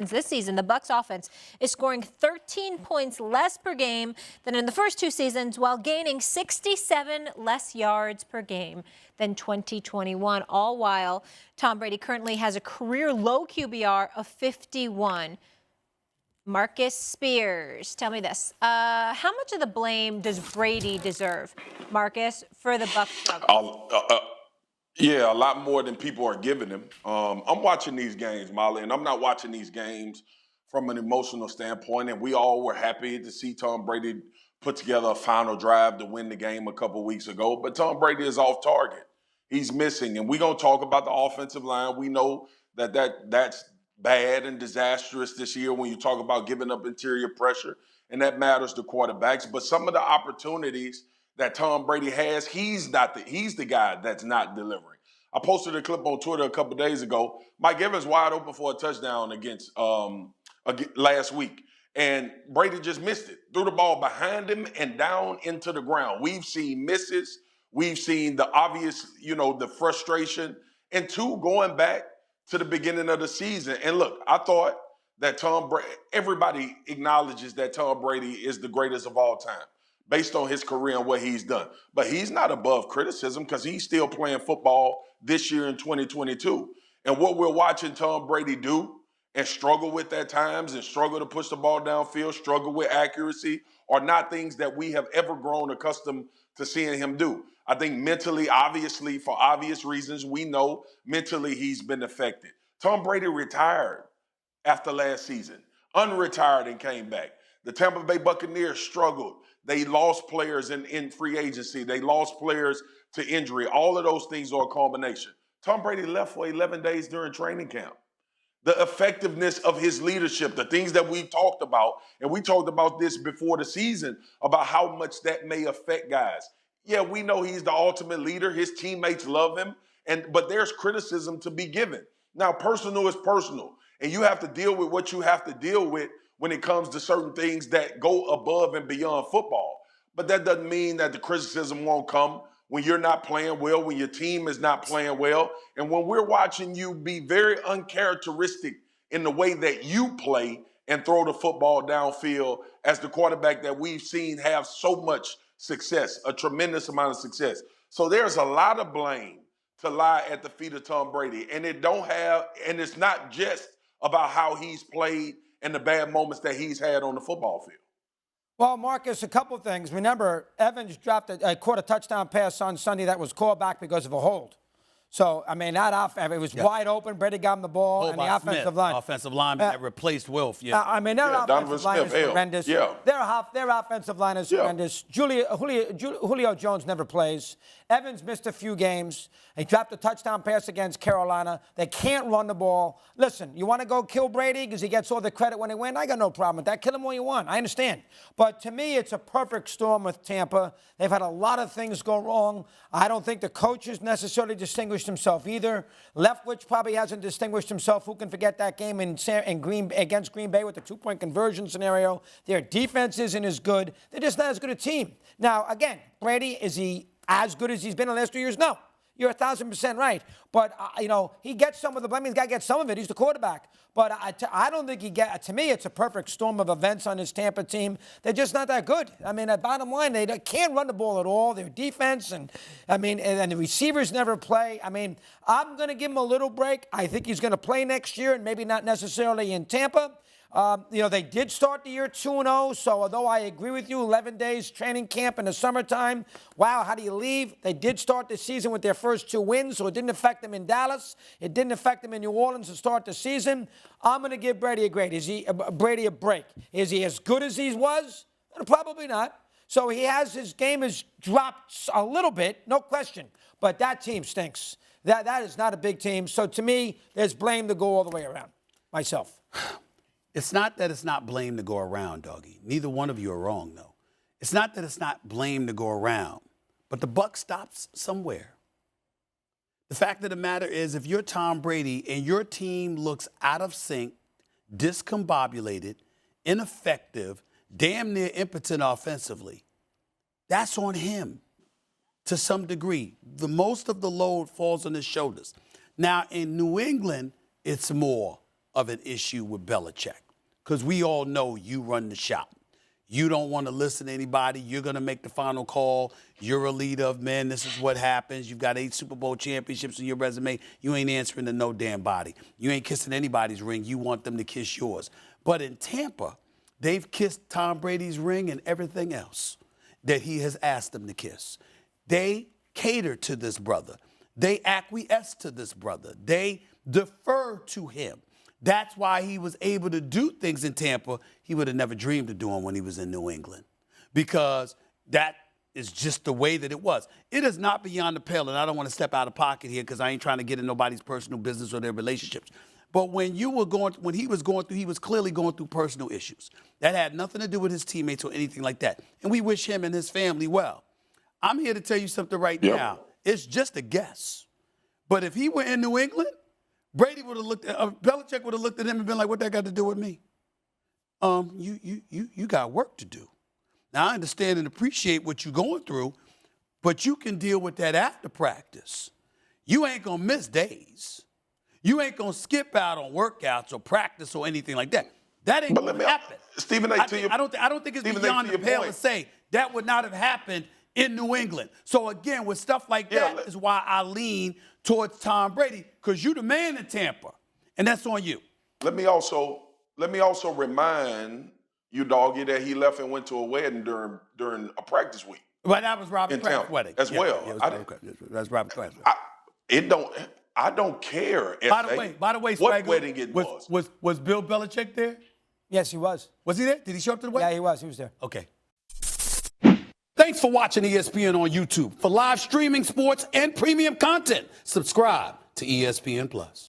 This season, the Bucs offense is scoring 13 points less per game than in the first two seasons, while gaining 67 less yards per game than 2021. All while Tom Brady currently has a career low QBR of 51. Marcus Spears, tell me this: how much of the blame does Brady deserve, Marcus, for the Bucs struggle? Yeah, a lot more than people are giving him. I'm watching these games, Molly, and I'm not watching these games from an emotional standpoint. And we all were happy to see Tom Brady put together a final drive to win the game a couple weeks ago. But Tom Brady is off target. He's missing. And we're going to talk about the offensive line. We know that's bad and disastrous this year when you talk about giving up interior pressure, and that matters to quarterbacks. But some of the opportunities that Tom Brady has, he's the guy that's not delivering. I posted a clip on Twitter a couple days ago. Mike Evans wide open for a touchdown against last week, and Brady just missed it. Threw the ball behind him and down into the ground. We've seen misses. We've seen the obvious, the frustration. And two, going back to the beginning of the season. And look, I thought that everybody acknowledges that Tom Brady is the greatest of all time, based on his career and what he's done. But he's not above criticism because he's still playing football this year in 2022. And what we're watching Tom Brady do and struggle with at times and struggle to push the ball downfield, struggle with accuracy, are not things that we have ever grown accustomed to seeing him do. I think mentally, obviously, for obvious reasons, we know mentally he's been affected. Tom Brady retired after last season, unretired and came back. The Tampa Bay Buccaneers struggled. They lost players in free agency. They lost players to injury. All of those things are a combination. Tom Brady left for 11 days during training camp. The effectiveness of his leadership, the things that we talked about, and we talked about this before the season, about how much that may affect guys. Yeah, we know he's the ultimate leader. His teammates love him, but there's criticism to be given. Now, personal is personal, and you have to deal with what you have to deal with when it comes to certain things that go above and beyond football. But that doesn't mean that the criticism won't come when you're not playing well, when your team is not playing well, and when we're watching you be very uncharacteristic in the way that you play and throw the football downfield as the quarterback that we've seen have so much success, a tremendous amount of success. So there's a lot of blame to lie at the feet of Tom Brady, and it's not just about how he's played and the bad moments that he's had on the football field. Well, Marcus, a couple of things. Remember, Evans caught a touchdown pass on Sunday that was called back because of a hold. So, I mean, it was wide open. Brady got him the ball, and the offensive line. Offensive lineman that replaced Wilf. Yeah. I mean, their offensive line is horrendous. Yeah. Their offensive line is horrendous. Julio Jones never plays. Evans missed a few games. He dropped a touchdown pass against Carolina. They can't run the ball. Listen, you want to go kill Brady because he gets all the credit when they win? I got no problem with that. Kill him all you want. I understand. But to me, it's a perfect storm with Tampa. They've had a lot of things go wrong. I don't think the coach has necessarily distinguished himself either. Leftwich probably hasn't distinguished himself. Who can forget that game against Green Bay with the two-point conversion scenario? Their defense isn't as good. They're just not as good a team. Now, again, Brady, is he as good as he's been in the last 2 years? No. You're 1,000% right. But, he gets some of the blame. He's got to get some of it. He's the quarterback. But I don't think to me, it's a perfect storm of events on this Tampa team. They're just not that good. I mean, at bottom line, they can't run the ball at all. Their defense, and the receivers never play. I mean, I'm going to give him a little break. I think he's going to play next year, and maybe not necessarily in Tampa. They did start the year 2-0, so although I agree with you, 11 days training camp in the summertime, wow, how do you leave? They did start the season with their first 2 wins, so it didn't affect them in Dallas. It didn't affect them in New Orleans to start the season. I'm going to give Brady Brady a break. Is he as good as he was? Probably not. So his game has dropped a little bit, no question, but that team stinks. That is not a big team, so to me, there's blame to go all the way around, myself. It's not that it's not blame to go around, doggy. Neither one of you are wrong, though. It's not that it's not blame to go around, but the buck stops somewhere. The fact of the matter is, if you're Tom Brady and your team looks out of sync, discombobulated, ineffective, damn near impotent offensively, that's on him to some degree. The most of the load falls on his shoulders. Now, in New England, it's more. of an issue with Belichick because we all know you run the shop. You don't want to listen to anybody. You're going to make the final call. You're a leader of men. This is what happens. You've got 8 Super Bowl championships on your resume. You ain't answering to no damn body. You ain't kissing anybody's ring. You want them to kiss yours. But in Tampa, they've kissed Tom Brady's ring and everything else that he has asked them to kiss. They cater to this brother. They acquiesce to this brother. They defer to him. That's why he was able to do things in Tampa he would have never dreamed of doing when he was in New England, because that is just the way that it was. It is not beyond the pale, and I don't want to step out of pocket here because I ain't trying to get in nobody's personal business or their relationships. But when he was going through, he was clearly going through personal issues. That had nothing to do with his teammates or anything like that. And we wish him and his family well. I'm here to tell you something right now. It's just a guess. But if he were in New England, Brady would have Belichick would have looked at him and been like, what that got to do with me? You got work to do. Now, I understand and appreciate what you're going through, but you can deal with that after practice. You ain't going to miss days. You ain't going to skip out on workouts or practice or anything like that. That ain't going to happen. Stephen, I don't think it's beyond the pale to say that would not have happened in New England. So, again, with stuff like that is why I lean towards Tom Brady, because you the man in Tampa, and that's on you. Let me also remind you, Doggy, that he left and went to a wedding during a practice week. But that was Robert Kraft's wedding as well. That's Robert Kraft's wedding. I don't care. By the way, what wedding it was. Was Bill Belichick there? Yes, he was. Was he there? Did he show up to the wedding? Yeah, he was. He was there. Okay. Thanks for watching ESPN on YouTube. For live streaming, sports, and premium content, subscribe to ESPN+.